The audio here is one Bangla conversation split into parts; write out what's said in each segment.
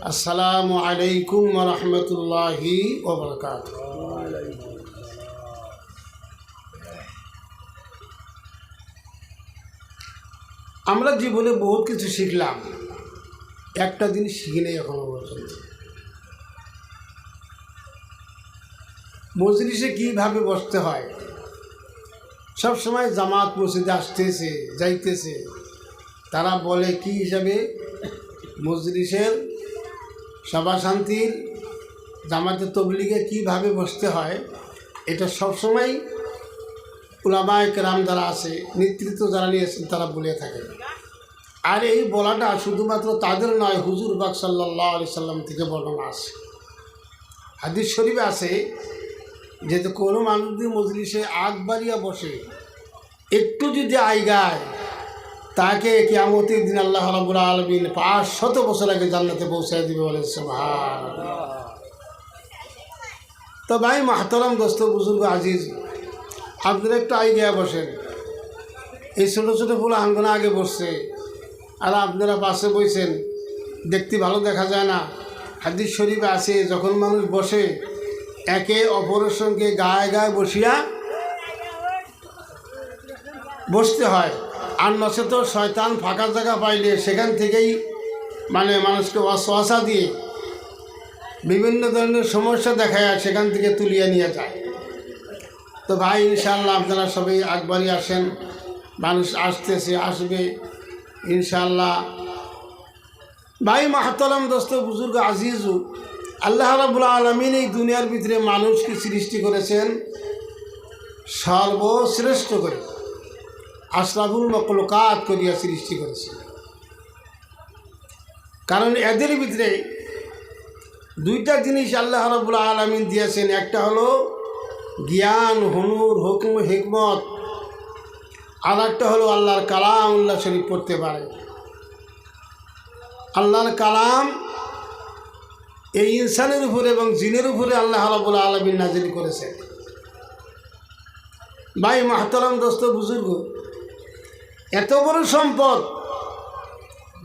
আসসালামু আলাইকুম ওয়া রাহমাতুল্লাহি ওয়া বারাকাতুহু। আমরা জীবনে বহুত কিছু শিখলাম, একটা জিনিস শিখি নেই এখনো পর্যন্ত। মজলিসে কীভাবে বসতে হয়, সব সময় জামাত মসজিদে আসতেছে যাইতেছে, তারা বলে কি হিসাবে মজলিসের সভা শান্তির জামাতে তবলিগে কীভাবে বসতে হয়, এটা সবসময় উলামায়ে কেরাম যারা আছে, নেতৃত্ব যারা নিয়েছেন তারা বলে থাকেন। আর এই বলাটা শুধুমাত্র তাদের নয়, হুজুর পাক সাল্লাল্লাহু আলাইহি সাল্লাম থেকে বর্ণনা আছে। হাদিস শরীফে আছে যে কোনো মানুষ যদি মজলিসে আগ বাড়িয়া বসে, একটু যদি আইগায়, তাকে কিয়ামতের দিন আল্লাহ রাব্বুল আলামিন 500 বছর আগে জান্নাতে পৌঁছায় দিবে বলে সুবহানাল্লাহ। তো ভাই মাহতারাম দোস্ত বুজুর্গ আজিজ, আপনারা একটু আইগিয়া বসেন। এই ছোটো ছোটো ফুল আঙ্গনা আগে বসছে, আর আপনারা পাশে বইছেন, দেখতে ভালো দেখা যায় না। হাদিস শরীফে আছে যখন মানুষ বসে, একে অপরের সঙ্গে গায়ে গায়ে বসিয়া বসতে হয়। আর নচেত শয়তান ফাঁকা জায়গা পাইলে সেখান থেকেই মানুষকে ওয়াসওয়াসা দিয়ে বিভিন্ন ধরনের সমস্যা দেখায়, সেখান থেকে তুলিয়ে নিয়ে যায়। তো ভাই ইনশাআল্লাহ আপনারা সবাই আগবাড়ি আসেন, মানুষ আসতেছে আসবে ইনশাআল্লাহ। ভাই মাহতারাম দোস্ত বুজুর্গ আজিজু, আল্লাহ রাব্বুল আলামিন এই দুনিয়ার ভিতরে মানুষকে সৃষ্টি করেছেন সর্বশ্রেষ্ঠ করে, আশরাফুল মাখলুকাত করিয়া সৃষ্টি করেছেন। কারণ এদের ভিতরে দুইটা জিনিস আল্লাহ রাব্বুল আলামিন দিয়েছেন, একটা হলো জ্ঞান, হুনুর, হুকম, হিকমত, আর একটা হলো আল্লাহর কালাম উল্লাহ শরীফ পড়তে পারে। আল্লাহর কালাম এই ইনসানের উপরে এবং জিনের উপরে আল্লাহ রাব্বুল আলামিন নাজিল করেছেন। ভাই মাহতারাম দোস্ত বুজুর্গ, এত বড় সম্পদ,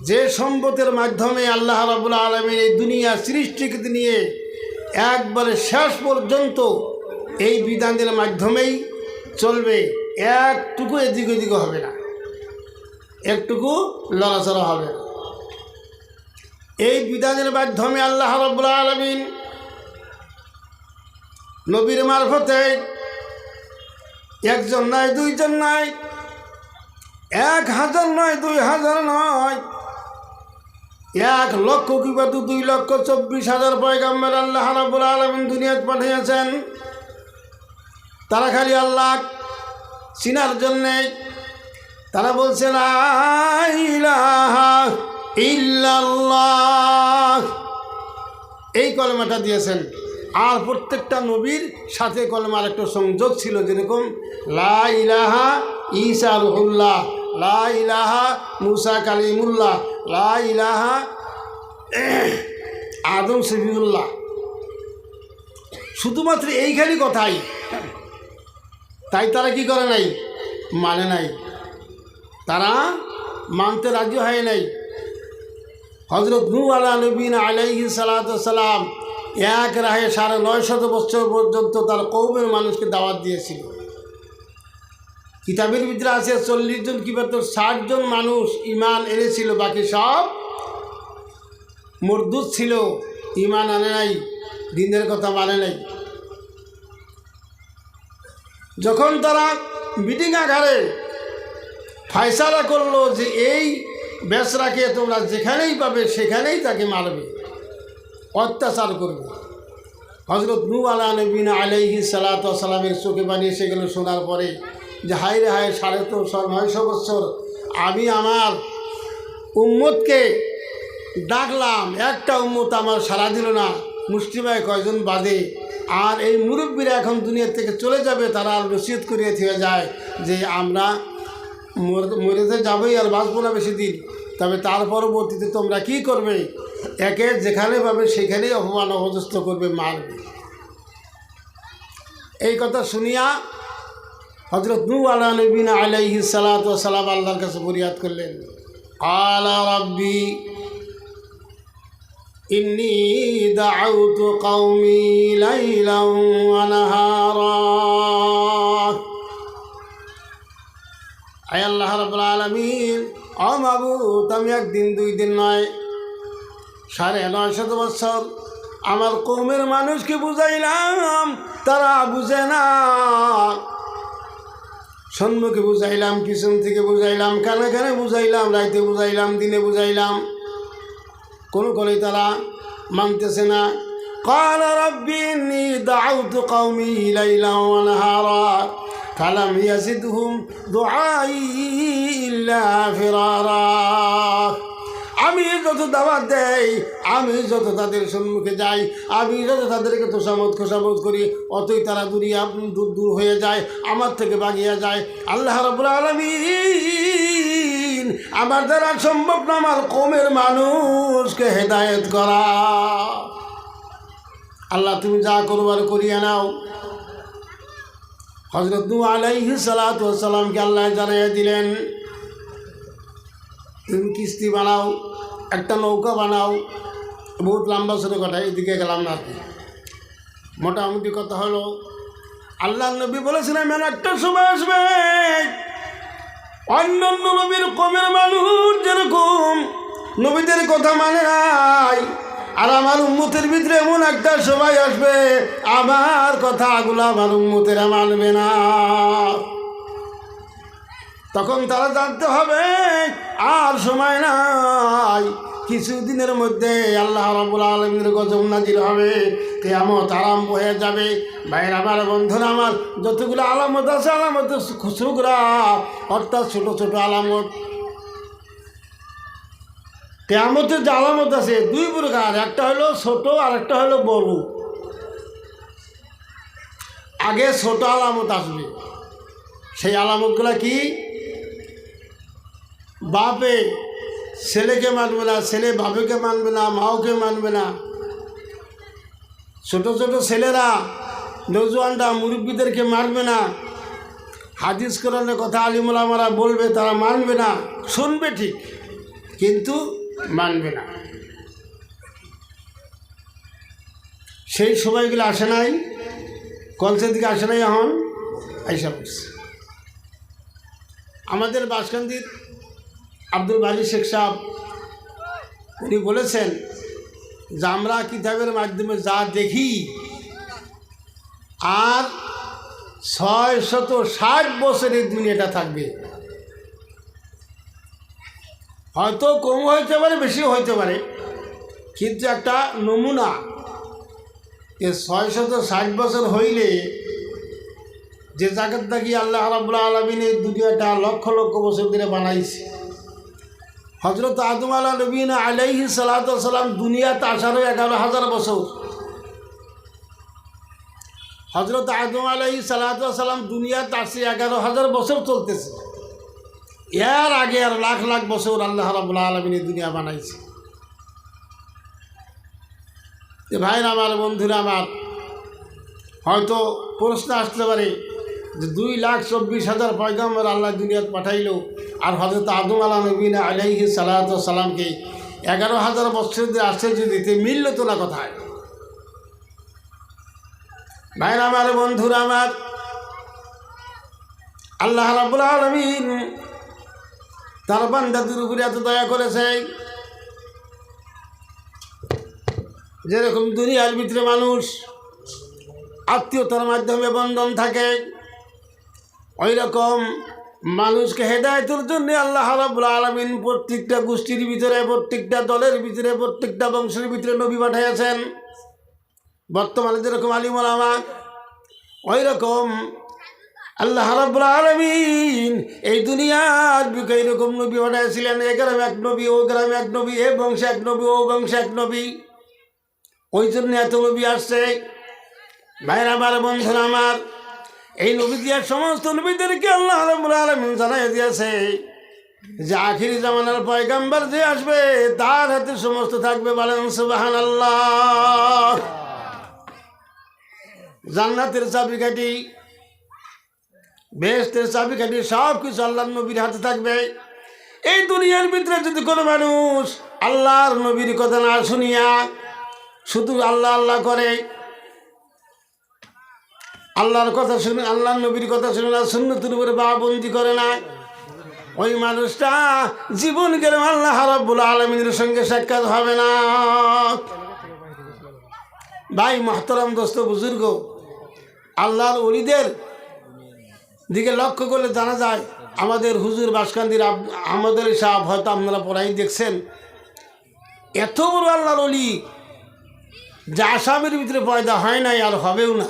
যে সম্পদের মাধ্যমে আল্লাহ রাব্বুল আলামিন এই দুনিয়া সৃষ্টিকে নিয়ে একবারে শেষ পর্যন্ত এই বিধানের মাধ্যমেই চলবে, একটুকু এদিক ওদিক হবে না, একটুকু লড়াচড়া হবে না। এই বিধানের মাধ্যমে আল্লাহ রাব্বুল আলামিন নবীর মারফতে একজন নয়, দুইজন নয়, 1000 নয়, 2000 নয়, 1,00,000 কিংবা 2,24,000 পয়গম্বর আল্লাহ রাব্বুল আলামিন দুনিয়াতে পাঠিয়েছেন। তারা খালি আল্লাহ চিনার জন্যে তারা বলছে লা ইলাহা ইল্লাল্লাহ, এই কলেমাটা দিয়েছেন। আর প্রত্যেকটা নবীর সাথে কলেমার একটা সংযোগ ছিল, যেরকম লা ইলাহা ঈসা রুহুল্লাহ, লা ইলাহা মুসা কালিমুল্লাহ, লা ইলাহা আদম সফিউল্লাহ। শুধুমাত্র এইখানি কথাই, তাই তারা কি করে নাই, মানে নাই, তারা মানতে রাজি হয় নাই। হযরত নূহ আলাইহিস সালাতু ওয়াস সালাম এক রাহে 950 বছর পর্যন্ত তার কওমের মানুষকে দাওয়াত দিয়েছিল। কিতাবের ভিতরে আছে 40 জন কিংবা 60 জন মানুষ ঈমান এনেছিল, বাকি সব মুরদুদ ছিল, ঈমান আনে নাই, দ্বীনের কথা মানে নাই। যখন তারা মিটিং আকারে ফয়সালা করলো যে এই বেসরাকে তোমরা যেখানেই পাবে সেখানেই তাকে মারবে, অত্যাচার করবে, হযরত নূহ আলাইহিস সালাতু ওয়াস সালামের চোখে পানি এসে গেল শোনার পরে যে হায় রে হায়, 950 বছর আমি আমার উম্মতকে ডাকলাম, একটা উম্মত আমার সাড়া দিল না, মুষ্টিমেয় কয়জন বাদে। আর এই মুরব্বীরা এখন দুনিয়া থেকে চলে যাবে, তারা আর নসিহত করিয়ে থেকে যায় যে আমরা মরেতে যাবোই, আর বাঁচবো না বেশি দিন, তবে তার পরবর্তীতে তোমরা কি করবে, একে যেখানে পাবে সেখানেই অপমান অপদস্থ করবে, মারবে। এই কথা শুনিয়া হযরত নূহ আলাইহিস সালাতু ওয়াস সালাম আল্লাহর কাছে ফরিয়াদ করলেন, আলা রাব্বি ইন্নী দাউতু কওমি লাইলান ওয়া নাহারা। আয় আল্লাহ রাব্বুল আলামিন, ও মাবুদ, আমি একদিন দুই দিন নয় 950 বছর আমার কওমের মানুষকে বুঝাইলাম, তারা বুঝে না। সম্মুখে বুঝাইলাম, পিছন থেকে বুঝাইলাম, কানে কানে বুঝাইলাম, রাইতে বুঝাইলাম, দিনে বুঝাইলাম, কোনোই তারা মানতেছে না। قال رب إني دعوت قومي ليلا ونهارا فلم يزدهم دعائي إلا فرارا। আমি যত দাওয়াত দেই, আমি যত তাদের সম্মুখে যাই, আমি যত তাদেরকে খোসামত করি, অতই তারা দূর হয়ে যায়, আমার থেকে বাগিয়ে যায়। আল্লাহ রাব্বুল আলামিন, আমার দ্বারা সম্ভব না আমার কওমের মানুষকে হেদায়েত করা। আল্লাহ তুমি যা করবার করিয়া নাও। হযরত নূহ আলাইহিস সালাতু ওয়াস সালামকে আল্লাহ জানাইয়া দিলেন, তুমি কিস্তি বানাও, একটা নৌকা বানাও। বহুত লম্বা ছোটো কথা, এদিকে গেলাম না। মোটামুটি কথা হলো, আল্লাহ নবী বলেছিলেন এমন একটা সময় আসবে অন্যান্য নবীর কওমের মানুষ যেরকম নবীদের কথা মানে নাই, আর আমার উম্মতের ভিতরে এমন একটা সময় আসবে আমার কথাগুলো আমার উম্মতেরা মানবে না। তখন তারা জানতে হবে আর সময় নাই, কিছুদিনের মধ্যে আল্লাহ রাব্বুল আলামিনের গজব নাজিল হবে, কিয়ামত আরম্ভ হয়ে যাবে। ভাইরা আমার, বন্ধুরা আমার, যতগুলো আলামত আছে, আলামত খুসরুগরা, অর্থাৎ ছোটো ছোটো আলামত। কিয়ামতের যে আলামত আছে দুই প্রকার, একটা হলো ছোট আর একটা হলো বড়। আগে ছোট আলামত আসবে, সেই আলামতগুলো কি? বাপে ছেলেকে মানবে না, ছেলে বাপেকে মানবে না, মাওকে মানবে না। ছোট ছোট ছেলেরা, নৌজওয়ানরা মুরব্বীদেরকে মানবে না। হাদিস কোরআনের কথা আলিম ওলামারা বলবে, তারা মানবে না। শুনবে ঠিক, কিন্তু মানবে না। সেই সময়গুলো আসে নাই, কলসের দিকে আসে নাই, এখন আইসা পড়ছে। আমাদের বাসকান্দির আব্দুল বারি শেখ সাহেব উনি বলেছেন যে আমরা কিতাবের মাধ্যমে যা দেখি, আর 660 বছর এই দুনিয়াটা থাকবে। হয়তো কম হইতে পারে, বেশিও হইতে পারে, কিন্তু একটা নমুনা যে 660 বছর হইলে যে জায়গার থাকি আল্লাহ রাব্বুল আলামিন এই দুনিয়াটা লক্ষ লক্ষ বছর ধরে বানাইছে। হযরত আদম আলাইহিস সালাতু ওয়াস সালাম দুনিয়াতে আসারও 11,000 বছর। হযরত আদম আলাইহিস সালাতু ওয়াস সালাম দুনিয়াতে আসছে 11,000 বছর চলতেছে। এর আগে আর লাখ লাখ বছর আল্লাহ রাব্বুল আলামিন এই দুনিয়া বানাইছে। ভাইরা আমার, বন্ধুরা আমার, হয়তো প্রশ্ন আসতে পারে যে 2,24,000 পয়গম্বর আল্লাহ দুনিয়াতে পাঠাইল, আর হযরত আদম আলাইহিস সালাতু ওয়াস সালামকে 11,000 বছর দিয়ে আসছে, যদি মিলল তো না কোথায়? ভাইরা আমার, বন্ধুরা আমার, আল্লাহ রাব্বুল আলামিন তার বান্দাদের উপরে এত দয়া করেছে, যেরকম দুনিয়ার ভিতরে মানুষ আত্মীয়তার মাধ্যমে বন্ধন থাকে, ওই রকম মানুষকে হেদায়েতের জন্য আল্লাহ রাব্বুল আলামিন প্রত্যেকটা গোষ্ঠীর ভিতরে, প্রত্যেকটা দলের ভিতরে, প্রত্যেকটা বংশের ভিতরে নবী পাঠিয়েছেন। বর্তমানে যেরকম আলিম ওলামা, ওই রকম আল্লাহ রাব্বুল আলামিন এই দুনিয়ার বুকে এরকম নবী পাঠিয়েছিলেন। এ গ্রামে এক নবী, ও গ্রামে এক নবী, এ বংশে এক নবী, ও বংশে এক নবী। ওই জন্য এত নবী আসছে। ভাইরা আমার, বন্ধুরা আমার, এই নবী দিয়ার সমস্ত নবীদেরকে আল্লাহ রাব্বুল আলামিন জানাই দিয়েছে যে আখিরি জামানার পয়গম্বর যে আসবে তার হাতে সমস্ত থাকবে। বলেন সুবহানাল্লাহ। জান্নাতের চাবিকাঠি, বেহেশতের চাবিকাঠি, সব কিছু আল্লাহর নবীর হাতে থাকবে। এই দুনিয়ার ভিতরে যদি কোনো মানুষ আল্লাহর নবীর কথা না শুনিয়া শুধু আল্লাহ আল্লাহ করে, আল্লাহর কথা শুনে, আল্লাহর নবীর কথা শুনে না, সুন্নতের উপরে পাবন্দি করে না, ওই মানুষটা জীবন গেলে আল্লাহ রাব্বুল আলামিনের সঙ্গে সাক্ষাৎ হবে না। ভাই মুহতারাম দোস্ত বুজুর্গ, আল্লাহর ওলিদের দিকে লক্ষ্য করলে জানা যায় আমাদের হুজুর বাসকান্দির আমাদের সাহেব হয়তো আপনারা পড়াই দেখছেন, এত বড় আল্লাহর ওলি যা আসামের ভিতরে পয়দা হয় নাই আর হবেও না,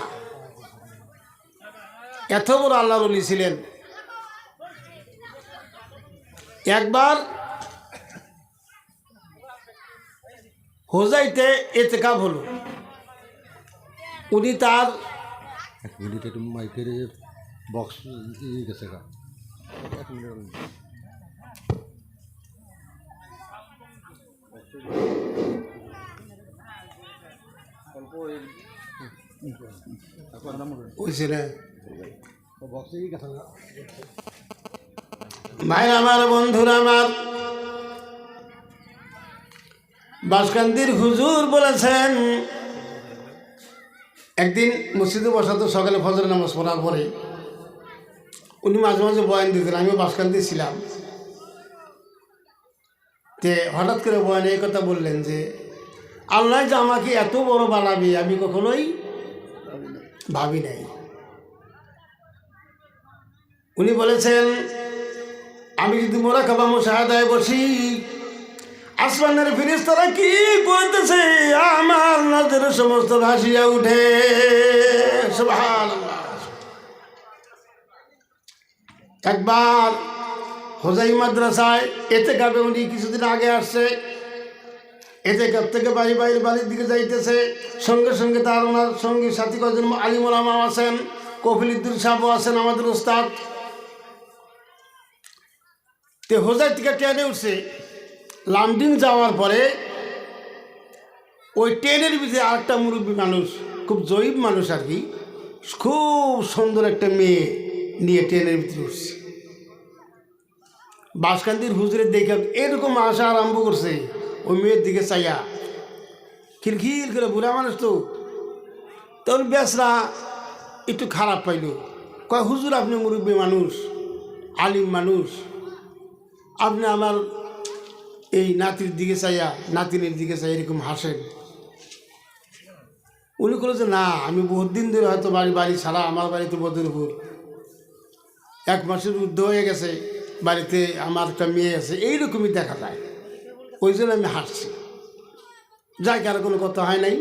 এত বড় আল্লাহর ওলি ছিলেন। একবার হোজাইতে এতেকাব হলো, উনি তার বক্স গেছে ভাই আমার, বন্ধুরা আমার, বাসকান্দির হুজুর বলেছেন একদিন মসজিদে বসা তো সকালে ফজর নামাজ পড়ার পরে উনি মাঝে মাঝে বয়ান দিতেন, আমিও বাসকান্দি ছিলাম। তে হঠাৎ করে বয়ানে এই কথা বললেন যে আল্লাহ যে আমাকে এত বড় বানাবি আমি কখনোই ভাবি নাই। উনি বলেছেন আমি যদি মুরাকাবা মুশাহাদায় বসি, আসমানের ফেরেশতারা কি করতেছে আমার নজরে সমস্ত ভাসিয়া উঠে। সুবহানাল্লাহ। একবার হোজাই মাদ্রাসায় এতেকাবে উনি কিছুদিন আগে আসছে, এতেকাব থেকে বাড়ির দিকে যাইতেছে, সঙ্গে সঙ্গে তার ওনার সঙ্গী সাথী কয়েকজন আলিম ওলামাও আছেন, কফিলুদ্দিন সাহেবও আছেন আমাদের ওস্তাদ। তে হোজাই থেকে ট্রেনে উঠছে, লামডিং যাওয়ার পরে ওই ট্রেনের ভিতরে আরেকটা মুরব্বী মানুষ, খুব জয়ীব মানুষ আর কি, খুব সুন্দর একটা মেয়ে নিয়ে ট্রেনের ভিতরে উঠছে। বাসকান্দির হুজুরের দেখে এরকম আসা আরম্ভ করছে, ওই মেয়ের দিকে চাইয়া খিলখিল করে, বুড়া মানুষ তো, তখন বেসরা একটু খারাপ পাইল, কয় হুজুর আপনি মুরব্বী মানুষ, আলিম মানুষ, আপনি আমার এই নাতির দিকে চাইয়া, নাতিনের দিকে চাই এরকম হাসেন। উনি বলল যে না, আমি বহুত দিন ধরে হয়তো বাড়ি ছাড়া, আমার বাড়িতে বদরপুর, 1 মাসের ঊর্ধ্ব হয়ে গেছে, বাড়িতে আমার একটা মেয়ে আছে, এইরকমই দেখা যায়, ওই জন্য আমি হাসছি। যাই কারো কোনো কথা হয় নাই।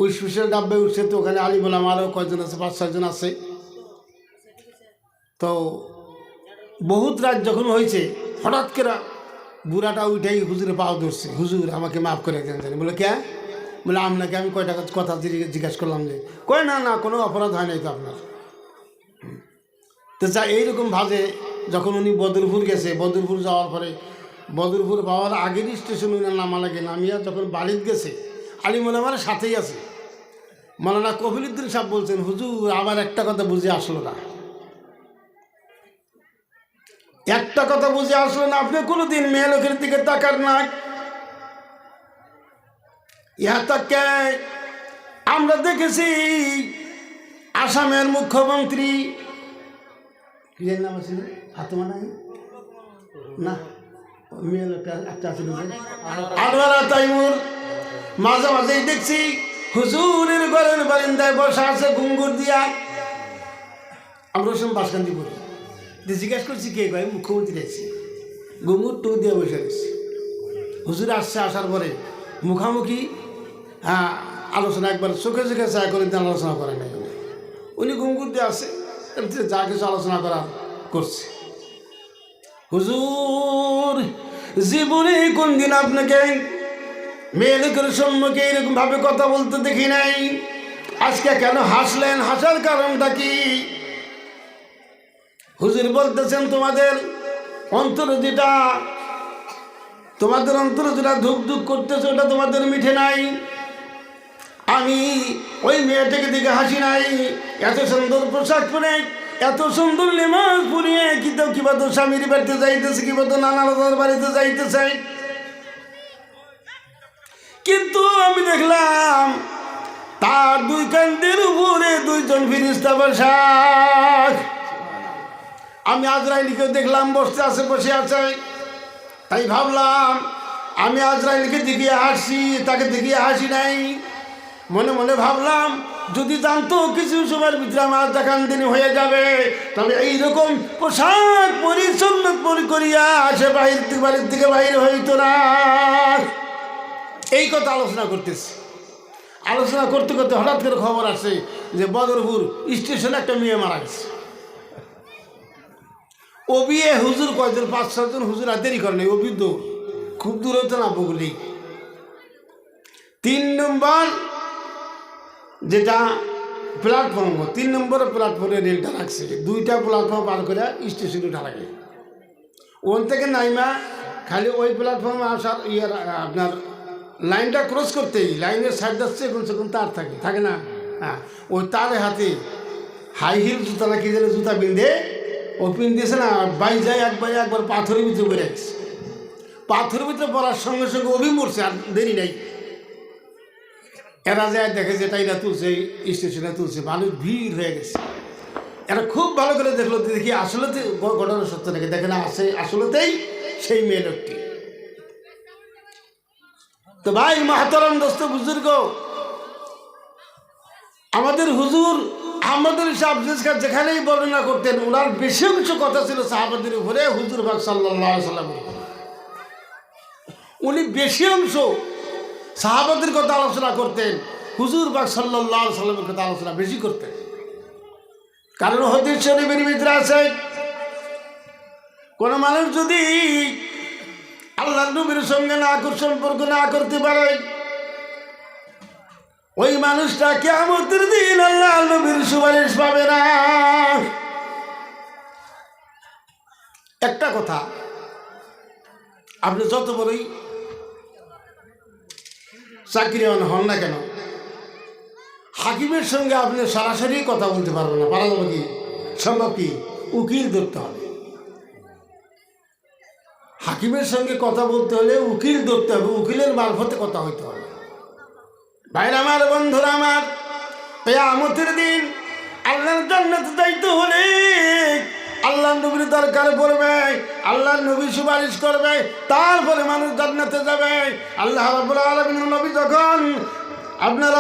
ওই স্পেশাল ডাব্বায় উঠছে, তো ওখানে আলী বললাম আরও কয়জন আছে, 5-6 জন আছে। তো বহুত রাত যখন হয়েছে, হঠাৎ করে বুড়াটা উঠাই হুজুরে পাও ধরছে, হুজুর আমাকে মাফ করে দেন জানি। বলে কে? বলে আপনাকে আমি কয়টা কথা জিজ্ঞাসা করলাম যে, কয় না না কোনো অপরাধ হয় নাই তো আপনার। তো যা এইরকম ভাবে যখন উনি বদরপুর গেছে, বদরপুর যাওয়ার পরে বদরপুর পাওয়ার আগের স্টেশন উনি নামা লাগে, নামিয়া যখন বাড়িতে গেছে, আলী মোলামার সাথেই আছে, মৌলানা কফিলুদ্দিন সাহেব বলছেন হুজুর আবার একটা কথা বুঝে আসলো না, একটা কথা বুঝে আসলো না, আপনি কোনোদিন মেয়ে লোকের দিকে তাকার না। ইহা তাকে আমরা দেখেছি আসামের মুখ্যমন্ত্রী কি নাম আছে না, মেয়ে লোকটা একটা আছে আনোয়ারা তাইমুর, মাঝে মাঝেই দেখছি হুজুরের ঘরের বারিন্দায় বসা আছে ঘুঙ্গুর দিয়া। আমরা ওসব বাসকান্দি বলি, জিজ্ঞেস করছি কে, কয় মুখ্যমন্ত্রী আছে, ঘুঙ্গুর টু দিয়ে বসে গেছে। হুজুর আসছে, আসার পরে মুখামুখি আলোচনা একবার চোখে চোখে চা করে আলোচনা করে নাই, উনি ঘুঙ্গুর দিয়ে আসে, যা কিছু আলোচনা করছে। হুজুর জীবনে কোন দিন আপনাকে মেয়ে লোকের সম্মুখে এরকম ভাবে কথা বলতে দেখি নাই, আজকে কেন হাসলেন, হাসার কারণটা কি? হুজুর বলতেছেন তোমাদের অন্তরে যেটা ধুক ধুক করতেছে ওটা তোমাদের মিঠে নাই। আমি ওই মেয়েটাকে দেখে হাসি নাই, এত সুন্দর পোশাক পরে, এত সুন্দর লেমাস পরিয়ে কিবা তো স্বামীর বাড়িতে যাইতেছে, কিবা তো নানা দাদার বাড়িতে যাইতেছে। কিন্তু আমি দেখলাম তার দুই কান্দের উপরে দুইজন ফিরিস্তা বসা। আমি আজরাইলকে দেখলাম বসে আছে। তাই ভাবলাম আমি আজরাইলকে দেখিয়ে হাসি, তাকে দেখিয়ে হাসি নাই। মনে মনে ভাবলাম যদি জানতো কিছু সময়ের ভিতরে আমার দেখান হয়ে যাবে, তবে এইরকম পোশাক পরিচ্ছন্ন করিয়া আসে বাড়ির থেকে বাইর হইতো না। এই কথা আলোচনা করতেছি। আলোচনা করতে করতে হঠাৎ করে খবর আসে যে বদরপুর স্টেশনে একটা মেয়ে মারা গেছে। ও বিয়ে হুজুর কয়জন, 5-6 জন হুজুর আর দেরি করে নাই। ও বিদ্য খুব দূর হতো না, বগুলি 3 নম্বর যেটা প্ল্যাটফর্ম, 3 নম্বরের প্ল্যাটফর্মে রেলটা রাখছে। 2টা প্ল্যাটফর্ম পার করে স্টেশনে উঠা লাগে। ওন থেকে নাইমা খালি ওই প্ল্যাটফর্মে আসার আপনার লাইনটা ক্রস করতেই লাইনের সাইড যাচ্ছে কোন তার থাকে না। হ্যাঁ, ওই তারের হাতে হাই হিল জুতা না কি যেন জুতা বিঁধে ও পিনতেছে না, বাই যায় একবার পাথরের ভিতরে বেড়ে গেছে। পাথরের ভিতরে পড়ার সঙ্গে সঙ্গে অভি মরছে, আর দেরি নাই। এরা যায় দেখে যে তাইরা তুলছে, স্টেশনে তুলছে, মানুষ ভিড় হয়ে গেছে। এরা খুব ভালো করে দেখলো, দেখি আসলে ঘটনা সত্য নাকি। দেখে না, আসলেতেই সেই মেয়ে লোকটি। তো ভাই মাহতারাম দোস্ত বুজুর্গ, আমাদের হুজুর আমাদের যেখানেই বর্ণনা করতেন, ওনার বেশি অংশ কথা ছিল সাহাবাদের উপরে, হুজুর পাক সাল্লাল্লাহু আলাইহি সাল্লামের। উনি বেশি অংশ সাহাবাদের কথা আলোচনা করতেন, হুজুর পাক সাল্লাল্লাহু আলাইহি সাল্লামের কথা আলোচনা বেশি করতেন। কারণ হাদিস শরীফের ভিতরে আছে, কোন মানুষ যদি আল্লাহর নবীর সঙ্গে সম্পর্ক না করতে পারে, ওই মানুষটা কিয়ামতের দিন আল্লাহর নবীর সুপারিশ পাবে না। একটা কথা, আপনি যত বড়ই চাকরিয়ান হন না কেন, হাকিমের সঙ্গে আপনি সরাসরি কথা বলতে পারবেন না। পারা যাবে কি? সম্ভব কি? উকিল ধরতে হবে। হাকিমের সঙ্গে কথা বলতে হলে উকিল ধরতে হবে, উকিলের মারফতে কথা হইতে হবে। ভাইরা আমার, বন্ধুরা আমার, কিয়ামতের দিন আল্লাহর জান্নাতে যাইতে হলে আল্লাহর নবীর দরকার পড়বে, আল্লাহর নবী সুপারিশ করবে, তারপরে মানুষ জান্নাতে যাবে। আল্লাহ রাব্বুল আলামিনের নবী যখন আপনার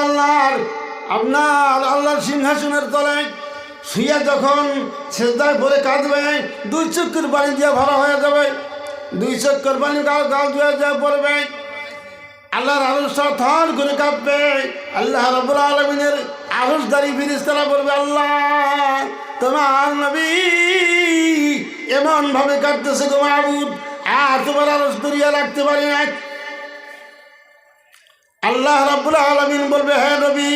আল্লাহর সিংহাসনের তলে শুয়ে যখন সেজদায় পড়ে কাঁদবে, 2 চক্ষুর পানি দিয়ে ভরা হয়ে যাবে, 2 চক্ষুর পানি গাল ধুয়ে পড়বে, আল্লাহর আরশটা থর করে কাঁপবে। আল্লাহ রাব্বুল আলামিনের আরশধারী ফেরেশতারা বলবে, আল্লাহ তোমার নবী এমন ভাবে কাঁদতেছে গো মাবুদ, আর তোমার আরশ ধরিয়া রাখতে পারি না। আল্লাহ রাব্বুল আলামিন বলবে, হ্যাঁ নবী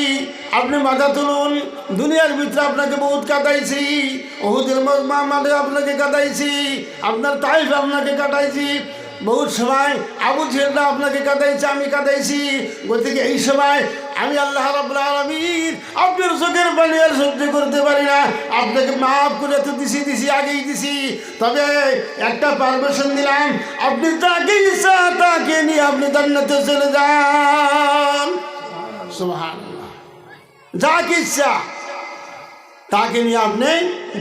আপনি মাথা তুলুন, দুনিয়ার ভিতরে আপনাকে বহুত কাটাইছি, উহুদের মাঠে আপনাকে কাটাইছি, আপনার তাইফ আপনাকে কাটাইছি, বহুত সময় আবু জেহেলরা আপনাকে কাটাইছে, আমি কাটাইছি। গতিকে এই সময় আমি আল্লাহ রাব্বুল আলামিন আপনার চোখের পানি আর সহ্য করতে পারি না, আপনাকে মাফ করে তো দিছি আগেই দিছি, তবে একটা পারমিশন দিলাম, আপনি যাকে ইচ্ছা তাকে নিয়ে আপনি জান্নাতে চলে যান। সুবহানাল্লাহ। যাকে ইচ্ছা তাকে নিয়ে আপনি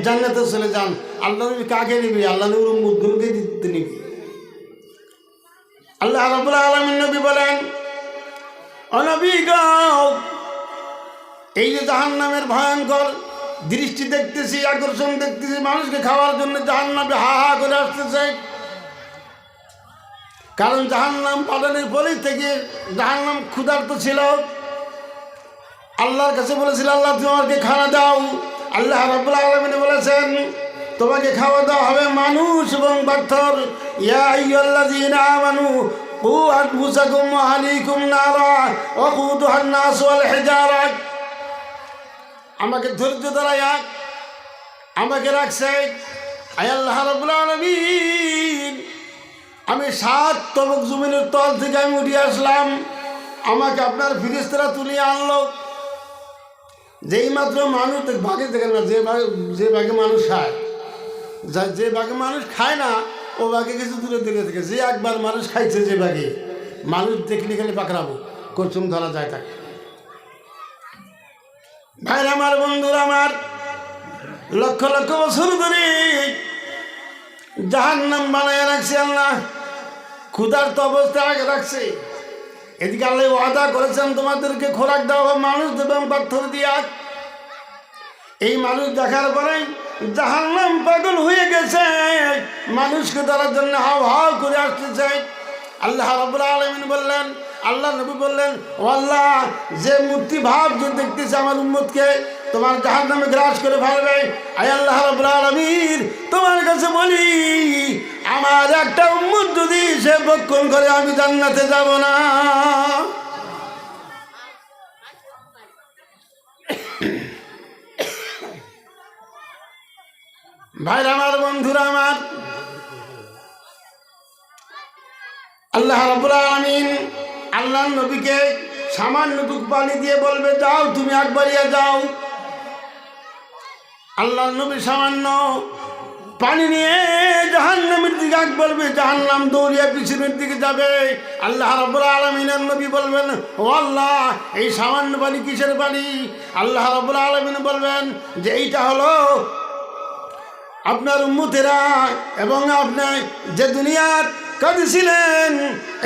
জান্নাতে চলে যান। আল্লাহ নবী কাকে নিবি? আল্লাহ নবীর উম্মতগুলোকে দিতে নিবি। আল্লাহ রাব্বুল আলামিন নবী বলেন, ও নবী গো, এই যে জাহান্নামের ভয়ঙ্কর দৃষ্টি দেখতেছি, আকর্ষণ দেখতেছি, মানুষকে খাওয়ার জন্য জাহান্নামে হা হা করে আসতেছে। কারণ জাহান্নাম পালনের পরেই থেকে জাহান্নাম ক্ষুধার্ত ছিল। আল্লাহর কাছে বলেছিল, আল্লাহ তোমাকে খানা দাও। আল্লাহ রাব্বুল আলামিন বলেছেন, তোমাকে খাওয়া দাওয়া হবে মানুষ এবং পাথর। ইয়া আইয়ুহাল্লাযীনা আমানু কু আনফুসাকুম ওয়া আহলিকুম নারা ওয়াকুদুহান নাস ওয়াল হিজারা। আমাকে ধৈর্য ধরায়া আমাকে রাখছে। আয় আল্লাহ রাব্বুল আলামিন, আমি 7 তবক জমিনের তল থেকে আমি উঠে আসলাম, আমাকে আপনার ফেরেশতারা তুলিয়ে আনলো। যেই মাত্র মানুষ ভাগে দেখেন না, যে ভাগে মানুষ খায়, যে ভাগে মানুষ খায় না ও ভাগে কিছু দূরে থেকে, যে একবার মানুষ খাইছে, যে ভাগে মানুষ দেখলে খালি পাকড়াবো, কুসুম ধরা যায় তাকে। ভাই আমার, বন্ধুরা আমার, লক্ষ লক্ষ বছর ধরে জাহান্নাম বানায় রাখছে আল্লাহ, ক্ষুধার্ত অবস্থায় রাখছে। এদিকে আল্লাহ ওয়াদা করেছেন তোমাদেরকে খোরাক দেওয়া মানুষ দেবেন পাথর দিয়া। এই মানুষ দেখার পরে জাহান্নাম পাগল হয়ে গেছে, মানুষকে ধরার জন্য হাও হাও করে আসতেছে। আল্লাহ রাব্বুল আলামিন বললেন, আল্লাহ নবী বললেন, ও আল্লাহ, যে মূর্তি ভাব যে দেখতেছে আমার উম্মতকে তোমার জাহান্নামে গ্রাস করে ফেলবে। আয় আল্লাহ রাব্বুল আলামিন, তোমার কাছে বলি, আমার একটা উম্মত যদি সে বক্ষণ করে আমি জান্নাতে যাব না। ভাইরা আমার, বন্ধুরা আমার, আল্লাহ রাব্বুল আলামিন আল্লাহ নবীকে সামান্যটুকু পানি দিয়ে বলবে, যাও তুমি একবারিয়া যাও। আল্লাহ নবী সামান্য পানি নিয়ে জাহান্নামের দিকে আগ বলবে, জাহান্নাম দৌড়িয়া পিছনের দিকে যাবে। আল্লাহ রাব্বুল আলামিনের নবী বলবেন, ও আল্লাহ, এই সামান্য পানি কিসের পানি? আল্লাহ রাব্বুল আলামিন বলবেন যে এইটা হলো আপনার উম্মতেরা এবং আপনি যে দুনিয়ার কাঁদছিলেন,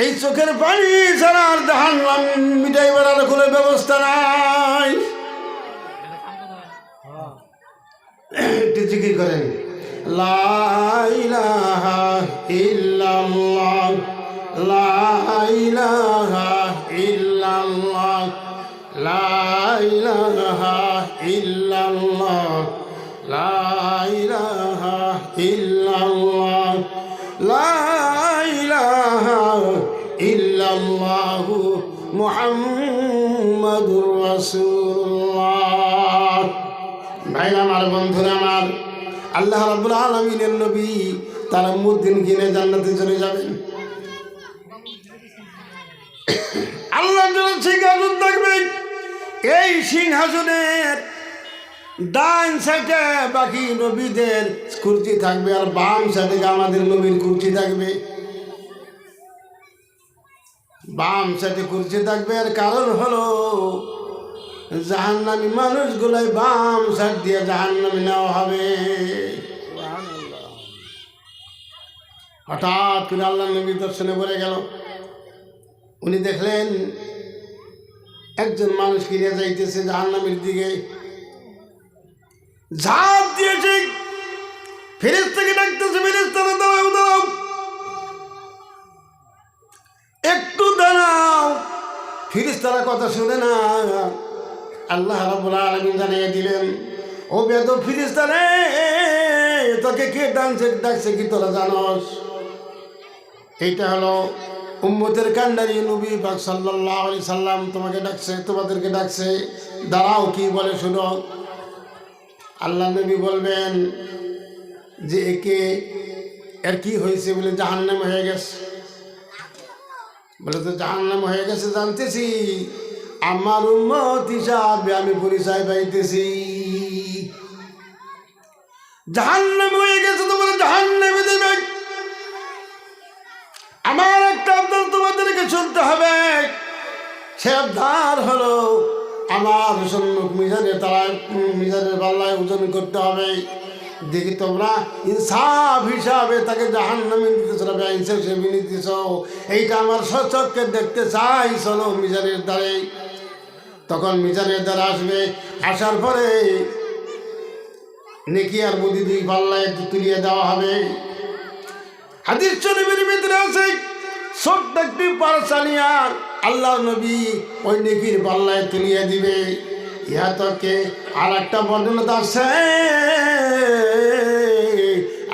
এই চোখের পানি ছাড়া আর জাহান্নাম মিটাইবার আর কোনো ব্যবস্থা নাই। একটু জিকির করেন, লা ইলাহা ইল্লাল্লাহ, লা ইলাহা ইল্লাল্লাহ, লা ইলাহা ইল্লাল্লাহ, লা ইলাহা ইল্লাল্লাহ, লা ইলাহা ইল্লাল্লাহু মুহাম্মাদুর রাসূলুল্লাহ। ভাইরা আমার, বন্ধুরা আমার, আল্লাহ রাব্বুল আলামিনের নবী তার মুদ্দিন কিনে জান্নাতে চলে যাবেন। আল্লাহ যখন সিংহাসন থাকবে, এই সিংহাসনের ডান সাইডে বাকি নবীদের কুর্সি থাকবে, আর বাম সাইডে আমাদের নবীর কুর্সি থাকবে। বাম সাইডে কুর্সি থাকবে, আর কারণ হলো জাহান্নামী মানুষগুলাই বাম সাইড দিয়ে জাহান্নামে নেওয়া হবে। হঠাৎ করে আল্লাহ নবী দর্শনে পড়ে গেল। উনি দেখলেন একজন মানুষ কিনে যাইতেছে জাহান্নামের দিকে, ঝাঁপ দিয়েছে, ফেরেশতাকে ডাকতেছে, ফেরেশতারা দাঁড়াও দাঁড়াও, একটু দাঁড়াও। ফেরেশতারা কথা শুনে না। আল্লাহ রাব্বুল আলামিন জানিয়ে দিলেন, ও বেদব ফেরেশতা রে, তোকে কে ডাকছে কি তোরা জানোস? এইটা হলো উম্মতের কান্ডারি নবী পাক সাল্লাল্লাহু আলাইহি সাল্লাম তোমাকে ডাকছে, তোমাদেরকে ডাকছে, দাঁড়াও কি বলে শুনো। আল্লাহ নবী বলবেন যে একে এর কি হয়েছে? বলে জাহান্নাম হয়ে গেছে। বলে তো জাহান্নাম হয়ে গেছে জানতেছি, আমার উম্মত হিসাবে আমি পরিচয় পাইতেছি। জাহান্নাম হয়ে গেছে, তোমার জাহান্নামে দেবে। আমার একটা আবদার তোমাদেরকে শুনতে হবে। সে আবদার হলো আমার সম্মুখ মিজানের পাল্লায় ওজন করতে হবে। দেখি তোমরা ইনসাফ হিসাবে তাকে জাহান্নামে দিতেছ না বেইনসাফ হিসেবে নিতেছ, এইটা আমার সচক্ষে দেখতে চাই। চলো মিজানের দ্বারে। তখন মিজানের দ্বারা আসবে, আসার পরে নেকি আর বদি দুই পাল্লায় তুলিয়ে দেওয়া হবে। হাদিস শরীফের ভিতরে আছে, ছোট্ট একটি পারসানিয়া আল্লাহ নবী ওই নেকির পাল্লায় তুলিয়ে দিবে। ইহা তোকে আর একটা বর্ণনা আছে,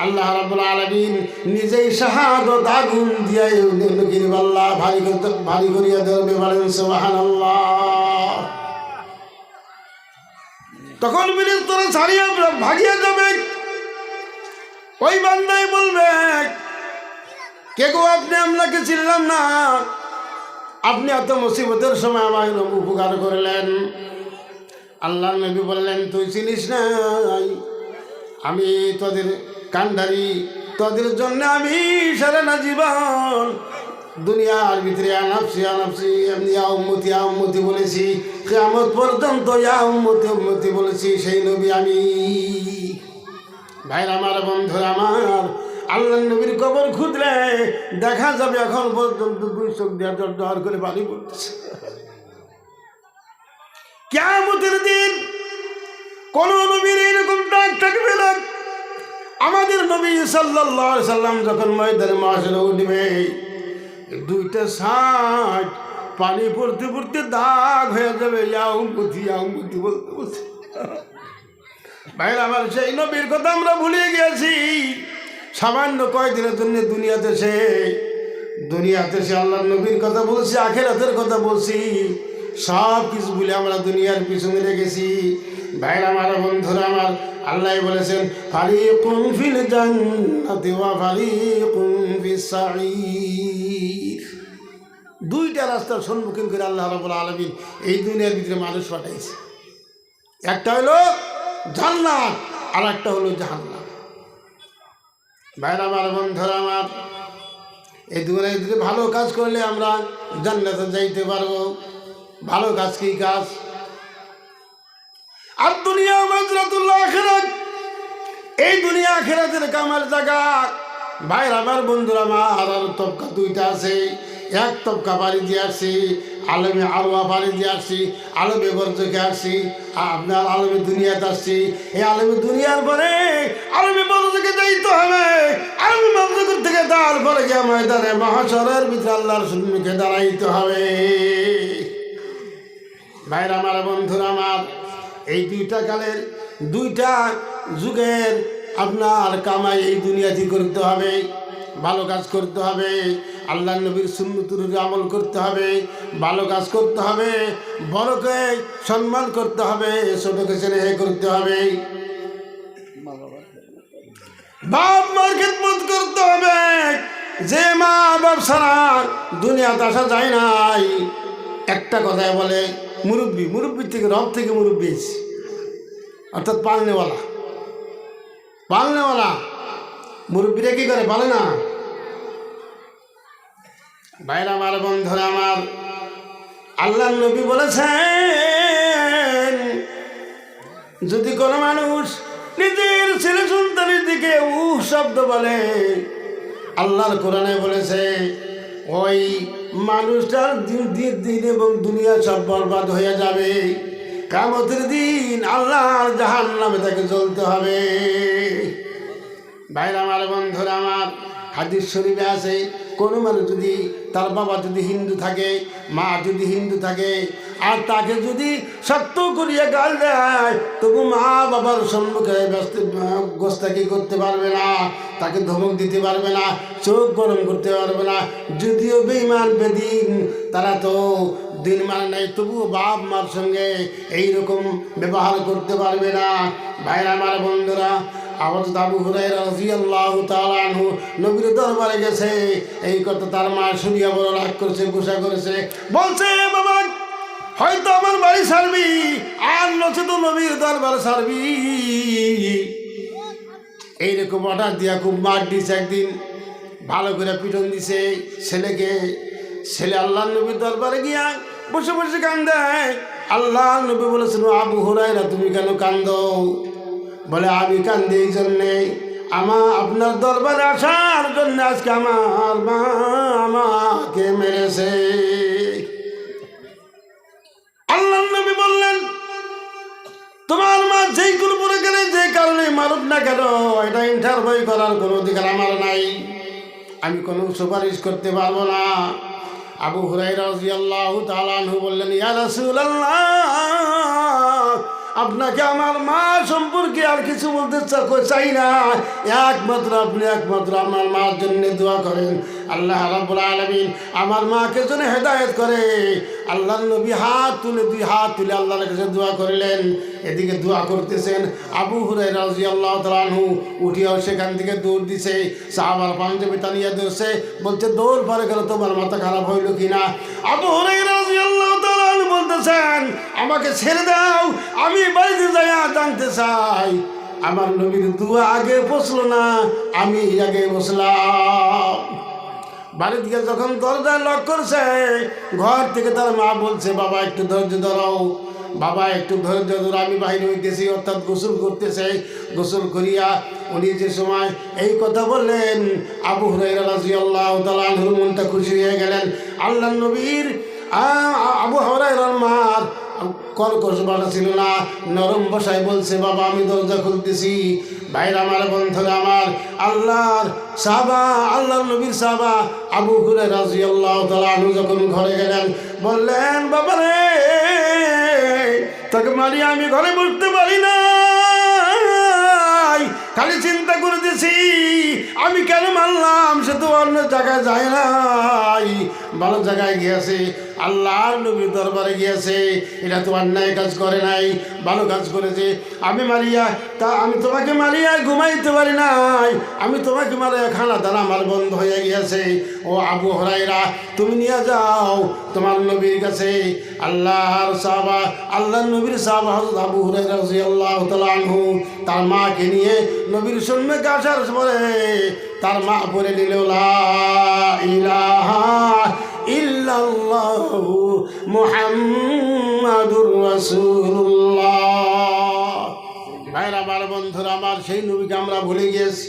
আল্লাহ রাব্বুল আলামিন নিজেই শাহাদত আগুন দিয়ে নেকির পাল্লা ভারী করিয়া দেবে। বলেন সুবহানাল্লাহ। তখন ফেরেশতারা ছাড়িয়ে ভাগিয়ে যাবে। ওই বান্দাই বলবে, কে গো আপনি? আপনাকে চিনলাম না। আপনি এত মুসিবতের সময় আমায় উপকার করলেন। আল্লাহ নবী বললেন, তুই চিনিস নাই, আমি তোদের কান্ডারি, তোদের জন্য আমি সারা না জীবন দুনিয়ার ভিতরে আনাপসি আনাপসি এমনি ইয়া উম্মতি বলেছি, কিয়ামত পর্যন্ত ইয়া উম্মতি উম্মতি বলেছি, সেই নবী আমি। ভাইরা আমার, বন্ধুরা আমার, আল্লাহ নবীর কবর খুঁজলে দেখা যাবে এখন পর্যন্ত 2 চোখ দিয়ে দর করে পানি পড়তেছে। কিয়ামতের দিন কোন নবীর এরকম ডাক থাকবে না। আমাদের নবী সাল্লাল্লাহু আলাইহি সাল্লাম যখন ময়দানে মাহশরে উঠবে, 2টা সাইড পানি পড়তে পড়তে দাগ হয়ে যাবে, ইয়া উম্মতি বলতে বলতে। ভাইরা আমার, সেই নবীর কথা আমরা ভুলে গেছি। সামান্য কয়েকদিনের জন্য দুনিয়াতে সে আল্লাহ নবীর কথা বলছি, আখিরাতের কথা বলছি, সব কিছু ভুলে আমরা দুনিয়ার পিছনে রেখেছি। ভাইরা আমার, বন্ধুরা আমার, আল্লাহ বলেছেন ফারিকুন ফিল জান্নাতি ওয়া ফারিকুন ফিস সাঈর। 2টা রাস্তার সম্মুখীন করে আল্লাহ রাব্বুল আলামিন এই দুনিয়ার ভিতরে মানুষ পাঠাইছে। একটা হলো জান্নাত আর একটা হলো জাহান্নাম। ভাইরা আমার, বন্ধুরা আমার, এই দুনিয়ার ভিতরে ভালো কাজ করলে আমরা জান্নাতে যাইতে পারবো। ভালো কাজ কি কাজ? আর দুনিয়া মাজরাতুল আখিরাত, এই দুনিয়া আখিরাতের কামার জায়গা। ভাইরা আমার, বন্ধুরা আমার, আর তবকা 2টা আছে। এক তবকা বাড়ি দিয়ে আসছি, আলমে আরওয়া বাড়ি দিয়ে আসছি, আলমে বরজকে আসছি, আপনার আলমে দুনিয়াতে আসছি। এই আলমে দুনিয়ার পরে আলমে বরজকে যাইতে হবে। আলমে বরজ থেকে তারপরে গিয়ে ময়দানে মাহশরের ভিতরে আল্লাহর সম্মুখে দাঁড়াইতে হবে। ভাইরা আমার, বন্ধুরা আমার, এই 2টা কালের 2টা যুগের আপনার কামাই এই দুনিয়াতে করতে হবে। ভালো কাজ করতে হবে, আল্লাহ নবীর সুন্নতের আমল করতে হবে, ভালো কাজ করতে হবে, বড়কে সম্মান করতে হবে, ছোটকে স্নেহ করতে হবে, বাপ মার খেদমত করতে হবে। যে মা বাপ ছাড়া দুনিয়াতে আসা যায় নাই। একটা কথায় বলে মুরব্বীর থেকে রব থেকে মুরব্বী এসেছে, অর্থাৎ পালনেওয়ালা মুরব্বীরা কি করে? পালে না। ভাইরা আমার, বন্ধুরা আমার, আল্লাহ নবী বলেছেন যদি কোনো মানুষ নিজের ছেলে সন্তানের দিকে শব্দ বলে, আল্লাহর কোরআনে বলেছে ওই মানুষটার দিন এবং দুনিয়া সব বরবাদ হয়ে যাবে। কিয়ামতের দিন আল্লাহর জাহান্নামে তাকে জ্বলতে হবে। ভাইরা আমার, বন্ধুরা আমার, হাদিস শরীফে আছে কোনো মানুষ যদি তার বাবা যদি হিন্দু থাকে, মা যদি হিন্দু থাকে, আর তাকে যদি সত্য করিয়া গাল দেয়, তবু মা বাবার সম্মুখে গোস্তাকি করতে পারবে না, তাকে ধমক দিতে পারবে না, চোখ গরম করতে পারবে না। যদিও বেঈমান বেদিন, তারা তো দিন মানে নাই, তবুও বাপ মার সঙ্গে এইরকম ব্যবহার করতে পারবে না। ভাইরা আমার, বন্ধুরা, আবার আবু হুরায়রা রাদিয়াল্লাহু তাআলা আনহু নবীর দরবারে গেছে। এই কথা তার মা শুনিয়া বড় রাগ করেছে, গুসা করেছে, বলছে বাবা হয়তো আমার বাড়ি ছাড়বি, আর নচে তো নবীর দরবার ছাড়বি। এইরকম অর্ডার দিয়া খুব মার দিছে। একদিন ভালো করে পিটন দিছে ছেলেকে। ছেলে আল্লাহ নবীর দরবারে গিয়া বসে বসে কান্দে। আল্লাহ নবী বলেছিল, আবু হুরায়রা তুমি কেন কান্দো? বলে আমি কান্দি এই জন্যে, আপনার দরবারে আসার জন্য আজকে আমার মা আমাকে মেরেছে। আল্লাহ নবী বললেন তোমার মা যেই কোনো পরে গেলে যে কারণে মারুক না কেন, এটা ইন্টারভিউ করার কোনো অধিকার আমার নাই, আমি কোনো সুপারিশ করতে পারবো না। আবু হুরায়রা রাদিয়াল্লাহু তাআলা আনহু বললেন, ইয়া রাসূলুল্লাহ, আপনাকে আমার মা সম্পর্কে আর কিছু বলতে চাই না, একমাত্র আপনি একমাত্র আমার মার জন্য দোয়া করেন। আল্লাহ রাব্বুল আলামিন আমার মাকে যেন হেদায়েত করে। আল্লাহর নবী দুই হাত তুলে আল্লাহর কাছে দোয়া করলেন। এদিকে দোয়া করতেছেন আবু হুরায়রা রাদিয়াল্লাহু তাআলা আনহু উঠিয়াও সেখান থেকে দৌড় দিছে। সাহাবার পাঞ্জাবি টানিয়া ধরছে, বলছে দৌড় পরে গেল, তোমার মাথা খারাপ হইল কিনা? আবু হুরায়রা রাদিয়াল্লাহু তাআলা আনহু বলতেছেন, আমাকে ছেড়ে দাও, আমি বাড়িতে যাইয়া জানতে চাই। আমার নবীর দোয়া আগে বসলো না, আমি আগে বসলাম। বাড়ি থেকে যখন দরজা লক করছে, ঘর থেকে তার মা বলছে, বাবা একটু ধৈর্য ধরাও, বাবা একটু ধৈর্য ধরো, আমি বাইরে হইতেছি, অর্থাৎ গোসল করতেছে। গোসল করিয়া উনি যে সময় এই কথা বললেন, আবু হুরায়রা রাদিয়াল্লাহু তাআলা আনহুর মনটা খুশি হয়ে গেলেন। আল্লাহর নবীর আবু হুরায়রার মার কর্কশ বাসা ছিল না, নরম বসায় বলছে, বাবা আমি দরজা খুলতেছি। ভাইরা আমার, বন্ধুরা আমার, আল্লাহর সাহাবা, আল্লাহর নবীর সাহাবা আবু হুরায়রা রাদিয়াল্লাহু তাআলা আনহু যখন ঘরে গেলেন, বললেন, বাবা রে, তাকে মারি আমি ঘরে বসতে পারি না, খালি চিন্তা করতেছি আমি কেন মারলাম, সে তো অন্য জায়গায় যায় নাই, ভালো জায়গায় গিয়েছে, আল্লাহর নবীর দরবারে গিয়েছে, এটা তো অন্যায় কাজ করে নাই, ভালো কাজ করেছে। আমি মারিয়া আমি তোমাকে মারিয়া ঘুমাইতে পারি নাই, আমি তোমাকে মারিয়া খানা দানা আমার বন্ধ হয়ে গিয়েছে। ও আবু হুরায়রা, তুমি নিয়ে যাও তোমার নবীর কাছে। আল্লাহর সাহাবা, আল্লাহর নবীর সাহাবা হযরত আবু হুরায়রা রাদিয়াল্লাহু তাআলা আনহু তার মাকে নিয়ে নবীর সম্মুখে আসার পরে তার মা পড়ে নিল, লা ইলাহা ইল্লাল্লাহু মুহাম্মাদুর রাসূলুল্লাহ। ভাইরা আমার, বন্ধুরা আমার, সেই নবীকে আমরা ভুলে গিয়েছি।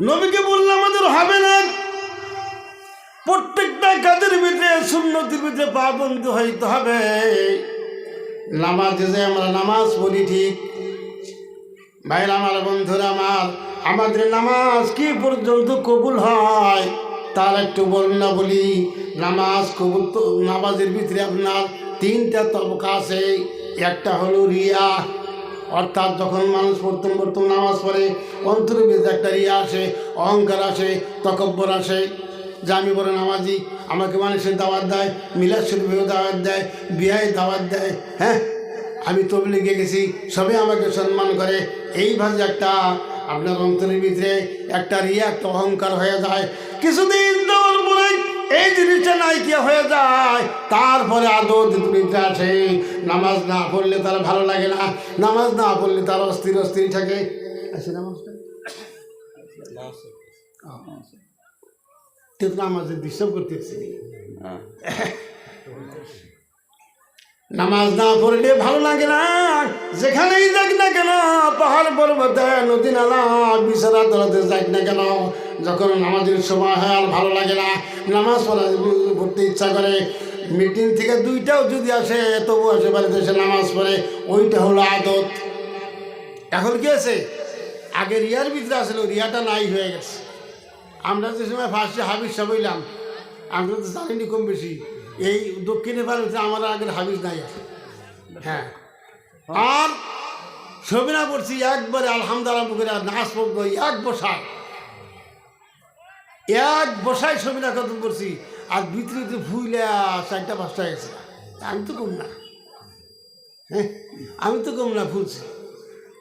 নবীকে বললে আমাদের হবে না, প্রত্যেকটা কাজের ভিতরে সুন্নতির ভিতরে পাবন্দি হইতে হবে। নামাজে যে আমরা নামাজ পড়ি ঠিক, ভাইরা আমার, বন্ধুরা আমার, আমাদের নামাজ কি পর্যন্ত কবুল হয় তার একটু বর্ণনা বলি। নামাজ কবুল তো, নামাজের ভিতরে আপনার তিনটা তবকা আছে। একটা হলো রিয়া, অর্থাৎ যখন মানুষ প্রথম নামাজ পড়ে অন্তরের ভিতরে একটা রিয়া আসে, অহংকার আসে, তকব্বর আসে, যে আমি বড় নামাজি, আমাকে মানুষের দাওয়াত দেয়, মিলাদ শরীফেও দাওয়াত দেয়, বিয়ায় দাওয়াত দেয়, হ্যাঁ আমি তবলিগে গেছি, সবাই আমাকে সম্মান করে। এইভাবে একটা আপনার অন্তরের ভিতরে একটা রিয়া, একটা অহংকার হয়ে যায়। কিছুদিন দেওয়ার পরে এই জিনিসটা নাইকিয়া হয়ে যায়, তারপরে আদত দুইটা আসে। নামাজ না পড়লে তার ভালো লাগে না, নামাজ না পড়লে তার অস্থির অস্থির থাকে। আছে নামাজটা কিন্তু নামাজের ডিস্টার্ব করতেছি, নামাজ না পড়লে ভালো লাগে না। যেখানেই যাক না কেন, পাহাড় পর্বতে, নদী নালা, বিছানা তলাতে যাক না কেন, যখন নামাজের সময় হয় আর ভালো লাগে না, নামাজ পড়তে ইচ্ছা করে। মিটিং থেকে দুইটাও যদি আসে, তবু আসে বাড়িতে এসে নামাজ পড়ে, ওইটা হলো আদত। এখন কি আছে, আগে রিয়ার ভিতরে আসলে রিয়াটা নাই হয়ে গেছে। আমরা যে সময় ফার্স্টে হাবিজ সব হইলাম, আমরা তো জানিনি কম বেশি, এই দক্ষিণে ভারতে আমার আগের হাবিজ নাই আছে। হ্যাঁ, আর সবিনা পড়ছি একবারে আলহামদুলিল্লাহ করে, নাচ পড়বো এক বসায় সবিনা খতম করছি, আর ভিতরে ফুইলে 4টা-5টা গেছে। আমি তো কম না, হ্যাঁ আমি তো কম না, ফুলছি।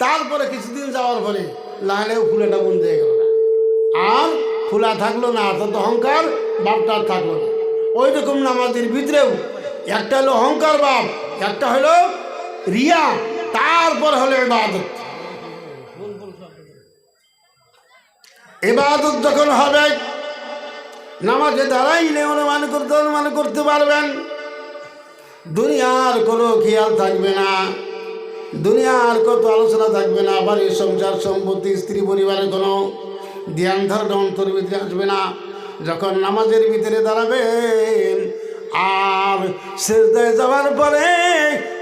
তারপরে কিছুদিন যাওয়ার পরে লাইলেও ফুলাটা বন্ধ হয়ে গেল না, আর ফুলা থাকলো না, অর্থাৎ অহংকার বাপটার থাকলো না। ওই রকম নামাজের ভিতরেও একটা হলো অহংকার বাপ, একটা হলো রিয়া, তারপর হলো ইবাদত। ইবাদত যখন হবে, নামাজে দাঁড়াইলে অনুমান করতে পারবেন, দুনিয়ার কোনো খেয়াল থাকবে না, দুনিয়ার কত আলোচনা থাকবে না, বাড়ির সংসার সম্পত্তি, স্ত্রী পরিবারের কোনো ধ্যান ধারণা অন্তর ভিতরে আসবে না। যখন নামাজের ভিতরে দাঁড়াবেন আর সেজদায় যাওয়ার পরে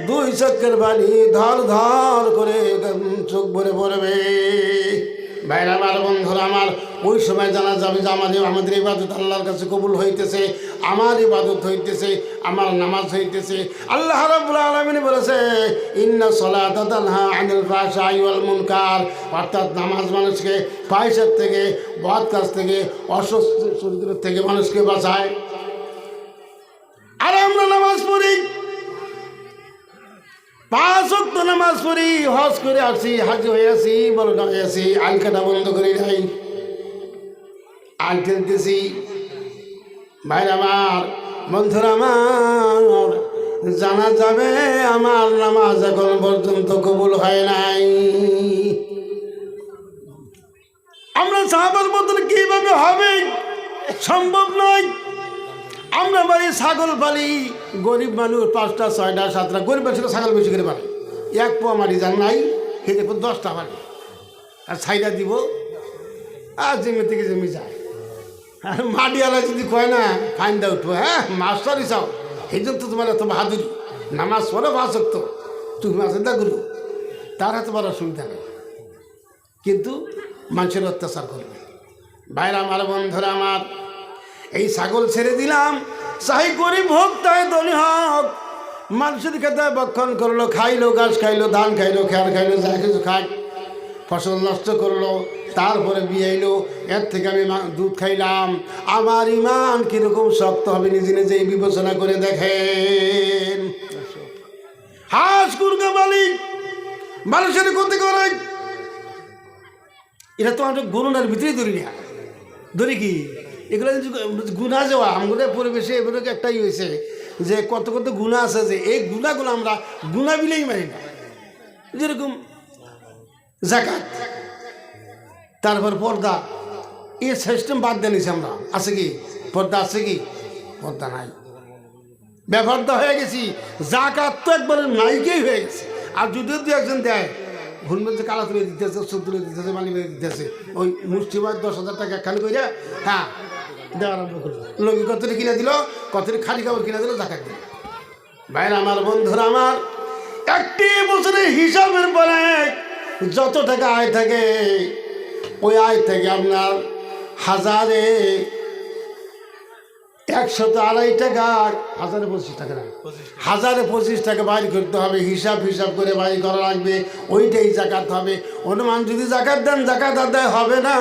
2 চোখের পানি ধর ধর করে চোখ ভরে পড়বে। ভাইরা আমার, বন্ধুরা আমার, ওই সময় জানা যাবে যে আমাদের ইবাদত আল্লাহর কাছে কবুল হইতেছে, আমার ইবাদত হইতেছে, আমার নামাজ হইতেছে। আল্লাহ রাব্বুল আলামিন বলেছে, ইন্না সলাতা তানহা আনিল ফাহশাই ওয়াল মুনকার, অর্থাৎ নামাজ মানুষকে ফাহিশার থেকে, বদ কাজ থেকে, অসুস্থ চরিত্র থেকে মানুষকে বাঁচায়। আর আমরা নামাজ পড়ি, 5 ওয়াক্ত নামাজ পড়ি, হজ করে আসি, হাজি হয়ে আসি, বড়টা হয়ে আসি, আইল কাটা বন্ধ করে নাই, আইল টেনতেছি। ভাইরা আমার, বন্ধুরা আমার, জানা যাবে আমার নামাজ এখন পর্যন্ত কবুল হয় নাই। আমরা সাহাবার মতন কিভাবে হবে? সম্ভব নয়। আমরা বাড়ি ছাগল পালি, গরিব মানুষ 5টা 6টা 7টা, গরিব মানুষ ছাগল বেশি করে পালে, 1 পোয়া মাটি যার নাই সে দেখুন 10টা পালে, আর ছাইটা দিব আর জমি থেকে জমি যায়। আর মাটিওয়ালা যদি কয় না ফাইন দা উঠবো, হ্যাঁ মাস্টারই চাও, এই জন্য তো তোমার এত বাহাদুরি, নামাজ পড়ো বাসক্ত, তুমি মাছের দা গুরু, তার হাতে বড় অসুবিধা নেই, কিন্তু মানুষের অত্যাচার করবে। ভাইরা আমার, বন্ধুরা আমার, এই ছাগল ছেড়ে দিলাম, চাই গরিব হোক তাই ধনী হোক, মানুষের খেতে বক্ষণ করলো, খাইলো, ঘাস খাইলো, ধান খাইলো, খেয়ার খাইলো, যা কিছু খাই, ফসল নষ্ট করলো, তারপরে বিয়ে এলো, এর থেকে আমি দুধ খাইলাম, আমার ইমান কীরকম শক্ত হবে নিজে নিজেই বিবেচনা করে দেখেন। হাঁস কুরগা মালিক মানুষের ক্ষতি করে, এটা তো আমাদের গণনার ভিতরেই ধরি না, ধরি কি এগুলো গুণা যাওয়া আমাদের পরিবেশে এগুলো একটাই হয়েছে যে কত কত গুণা আছে, যে এই গুণাগুলো আমরা গুণা বিলেই মানি না। যেরকম জাকাত, তারপর পর্দা, এই সিস্টেম বাদ দিয়ে নিছি আমরা। আছে কি পর্দা? আছে কি পর্দা? নাই, ব্যবহারটা হয়ে গেছি। জাকাত তো একবারে নাইকেই হয়ে গেছে। আর যদিও দু একজন দেয়, ঘুরবেন যে কালা তুলে দিতেছে, সুদ তুলে দিতেছে, মালি মেরে দিতেছে, ওই মুষ্টিবাদ 10,000 টাকা একখানি করে হ্যাঁ দেওয়া আরম্ভ করলো। লোকে কতটি কিনে দিল, কতটি খালি কাপড় কিনে দিল, জাকাত দিল। ভাইরা আমার, বন্ধুরা আমার, একটি বছরের হিসাবের পরে যত টাকা আয় থাকে, ওই আয় থেকে আপনার 1,2.5 টাকা, 1,025 টাকা না, 1,025 টাকা বাইর করতে হবে। হিসাব করে বাইর করা লাগবে, ওইটাই জাকাত হবে। অনুমান যদি জাকাত দেন, জাকাত আদায় হবে না,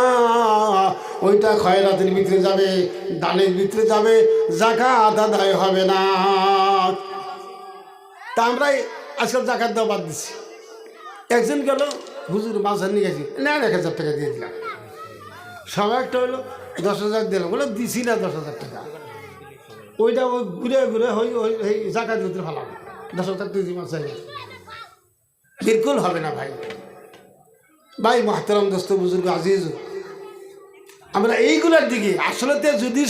ওইটা খয়রাতের ভিতরে যাবে, দানের ভিতরে যাবে, জাকাত আদায় হবে না। তা আমরা আজকাল জাকাত দেওয়া বাদ দিচ্ছি। একজন গেল, হুজুর মাছ নিয়ে গেছি, না 1,000 টাকা দিয়ে দিলাম। সবাই একটা হলো 10,000 দিলাম, বলে দিছি না 10,000 টাকা, ওইটা ওই ঘুরে ঘুরে ওই জাকাত ভিতরে ভালো 10,000 কেজি মাছ চাই, বিলকুল হবে না ভাই। ভাই মহতারাম দোস্ত বুজুর্গ আজিজ, আমরা এইগুলোর দিকে আসলে যদি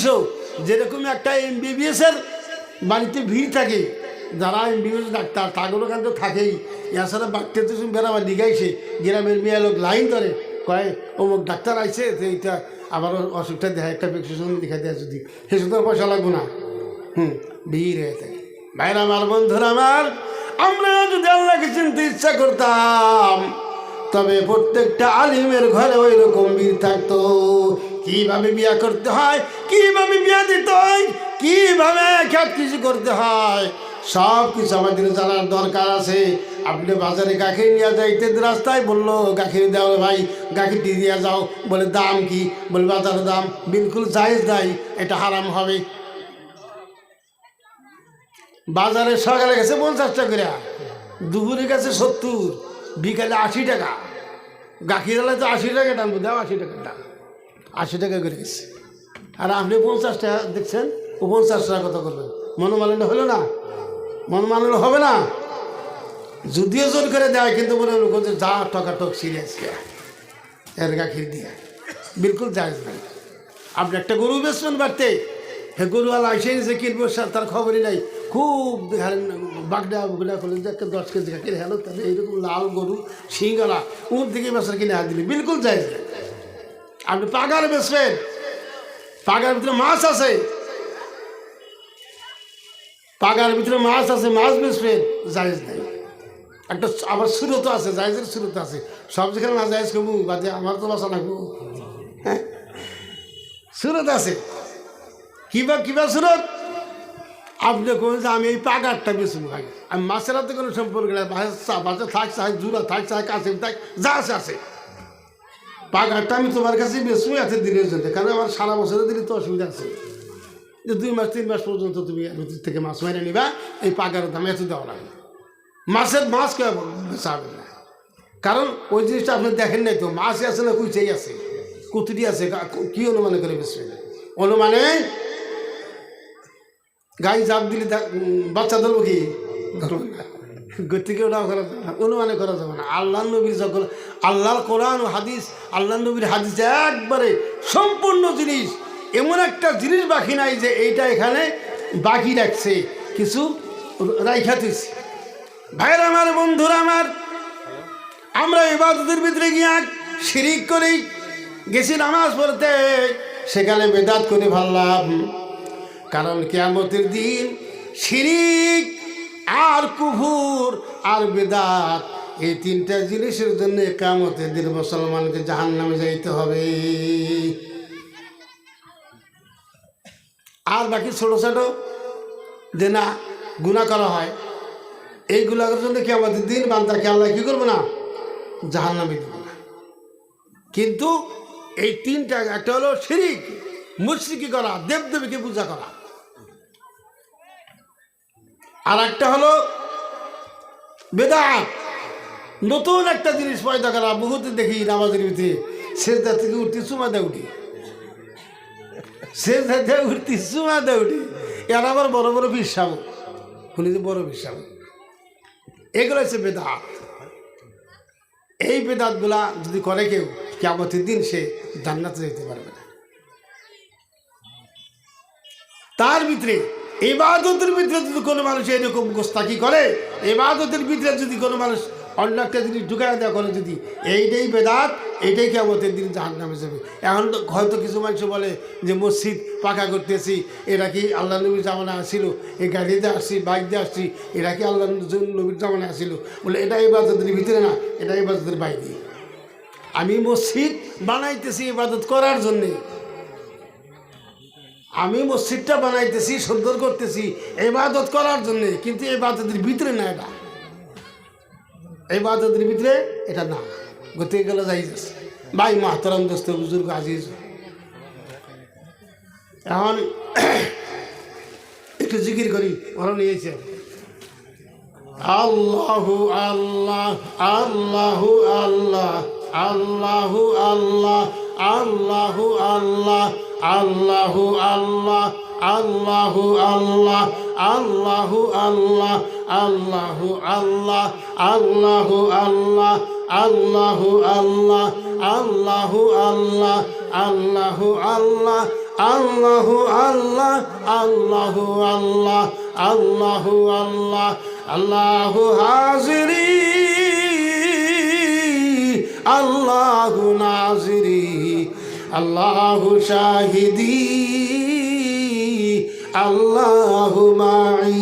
যেরকম একটা MBBS-এর বাড়িতে ভিড় থাকে, যারা MBBS ডাক্তার তাগুলো কিন্তু থাকেই, এছাড়া বাড়তে তো বেড়াবার লিগাইছে, গ্রামের মেয়ে লোক লাইন ধরে কয় অমুক ডাক্তার আইছে, তো এইটা আবার অসুখটা দেখা, একটা প্রেসক্রিপশন দেখা দেয়, যদি সে শুধু পয়সা লাগবো না, ভিড় হয়ে থাকে। ভাইরা আমার, বন্ধুরা আমার, আমরা যদি আল্লাহকে চিনতে ইচ্ছা করতাম, তবে প্রত্যেকটা আলিমের ঘরে ওই রকম বীর থাকতো। কিভাবে বিয়া করতে হয়, কিভাবে বিয়া দিতে হয়, কিভাবে খেত কিছু করতে হয়, সব কিছু আমাদের জানার দরকার আছে। আপনি বাজারে গাখির নিয়ে যাইতে রাস্তায় বললো গাখির দেওয়া, ভাই গাখিরটি দিয়ে যাও, বলে দাম কি, বলে বাজারের দাম, বিলকুল জায়েজ নাই, এটা হারাম হবে। বাজারে সকালে গেছে 50 টাকা করে, দুপুরে গেছে 70, বিকালে 80 টাকা। গাখির হলে তো 80 টাকা দাম, দাও 80 টাকার দাম, 80 টাকা করে গেছে। আর আপনি 50 টাকা দেখছেন, ও 50 টাকা কত করবেন? মনোমালিন্য হলো না? মনোমালিন্য হবে না? যদিও জোর করে দেয়, কিন্তু মনে হলো যে যা টকাটক সিরিয়াস এর গাখির দিয়ে, বিলকুল জায়েজ নাই। আপনি একটা গরু বেচবেন বাড়তে, হে গরুওয়ালা এসে যে কিনবো তার খবরই নাই, খুব বাগডা বুগডা করলেন যে একটা 10 কেজি গাখির হ্যালো, তাহলে এইরকম লাল গরু সিংগলা ওর দিকে বেচার কিনে হাত দিলে বিলকুল জায়েজ নাই। আপনি পাগার বেচবেন, পাগার ভিতরে মাছ আছে, পাগার ভিতরে মাছ আছে, মাছ বেচবেন, জায়েজ নাই। একটা আবার সুরত আছে, জায়েজের সুরত আছে, সব যেখানে না জায়েজ করবো বাদে আমার তো বাসা লাগবো, হ্যাঁ সুরত আছে। কিবা সুরত? আপনি কোন যে আমি এই পাগারটা বেচবো, ভাই আমি মাছের হাতে কোনো সম্পর্ক নেই, বাচ্চা থাক চাই, জুড়া থাক চাই, কাছে থাক, যা আছে পাগারটা আমি তোমার কাছে বেচবো এত দিনের জন্য, কারণ আমার সারা বছরের দিনে তো অসুবিধা আছে যে 2 মাস 3 মাস পর্যন্ত তুমি নদীর থেকে মাছ মেরে নিবা, এই পাগারের দাম এত দেওয়া লাগে। মাছ কে বেচা হবে না, কারণ ওই জিনিসটা আপনি দেখেন নাই তো, মাছই আছে না কুইচাই আছে, কুতুটি আছে, কি অনুমানে করে বেচবে? অনুমানে গাই জাপ দিলে বাচ্চা ধরবো কি? ধরবো না, গতিকে ওটাও করা যাবে না, অনুমানে করা যাবে না। আল্লাহ নবীর যখন আল্লাহর কোরআন ও হাদিস, আল্লাহ নবীর হাদিস একবারে সম্পূর্ণ জিনিস, এমন একটা জিনিস বাকি নাই যে এইটা এখানে বাকি রাখছে, কিছু রাইখাতেছি। ভাইরা আমার, বন্ধুরা আমার, আমরা ইবাদতের ভিতরে গিয়া শিরিক করি, গেছি নামাজ পড়তে, সেখানে বেদাত করে ভাবলাম। কারণ কিয়ামতের দিন শিরিক আর কুফর আর বেদাত এই তিনটা জিনিসের জন্য কিয়ামতের দিন মুসলমানকে জাহান্নামে যাইতে হবে। আর বাকি ছোটো ছোটো যে না গুনাহ করা হয়, এইগুলোর জন্য কিয়ামতের দিন বান্দাকে আল্লাহ কী করবো না, জাহান্নামে দিব না। কিন্তু এই তিনটা, একটা হলো শিরিক, মুশরিকি করা, দেবদেবীকে পূজা করা, আর একটা হলো বেদাত, নতুন একটা জিনিস পয়দা করা। বহুত দেখি নামাজের ভিতরে সেজদা থেকে উঠতে চুমা দেয় উঠি, সেজদা থেকে উঠতে চুমা দেয় উঠি, এর আবার বড় বড় বিশ্বাস, শুনি যে বড় বিশ্বাস, এগুলো হচ্ছে বেদাত। এই বেদাতগুলা যদি করে কেউ, কিয়ামতের দিন সে জান্নাতে যেতে পারবে না। তার ভিতরে ইবাদতের ভিতরে যদি কোনো মানুষ এরকম গোস্তাকি করে, ইবাদতের ভিতরে যদি কোনো মানুষ অন্য একটা জিনিস ঢুকায় দেওয়া করে, যদি এইটাই বেদাত, এইটাই কিয়ামতের দিন জাহান্নামে যাবে। এখন তো হয়তো কিছু মানুষ বলে যে মসজিদ পাকা করতেছি, এরা কি আল্লাহ নবীর জামানা আসছিল, এই গাড়িতে আসছি, বাইক দিয়ে আসছি, এরা কি আল্লাহ নবীর জামানা আসছিল? বলে এটা ইবাদতের ভিতরে না, এটা ইবাদতের বাইরে। আমি মসজিদ বানাইতেছি ইবাদত করার জন্যে, আমি মসজিদটা বানাইতেছি, সুন্দর করতেছি ইবাদত করার জন্যে, কিন্তু ইবাদতের ভিতরে না, এটা ইবাদতের ভিতরে এটা না। গতি গেল যাই যাচ্ছে। ভাই মাহতারাম দোস্ত বুজুর্গ আজিজ, এখন একটু জিকির করি, ওরা নিয়েছে আল্লাহু আল্লাহ, আল্লাহু আল্লাহ, আল্লাহু আল্লাহ, আল্লাহু আল্লাহ, আল্লাহু আল্লাহ, আল্লাহু আল্লাহ, আল্লাহু আল্লাহ, আল্লাহু আল্লাহ, আল্লাহু আল্লাহ, আল্লাহু আল্লাহ, আল্লাহু আল্লাহ, আল্লাহু আল্লাহ, আল্লাহু আল্লাহ, আল্লাহু আল্লাহ, আল্লাহু আল্লাহ, আল্লাহু হাজিরি, আল্লাহু নাজিরি, আল্লাহু শাহিদি, আল্লাহু মাই।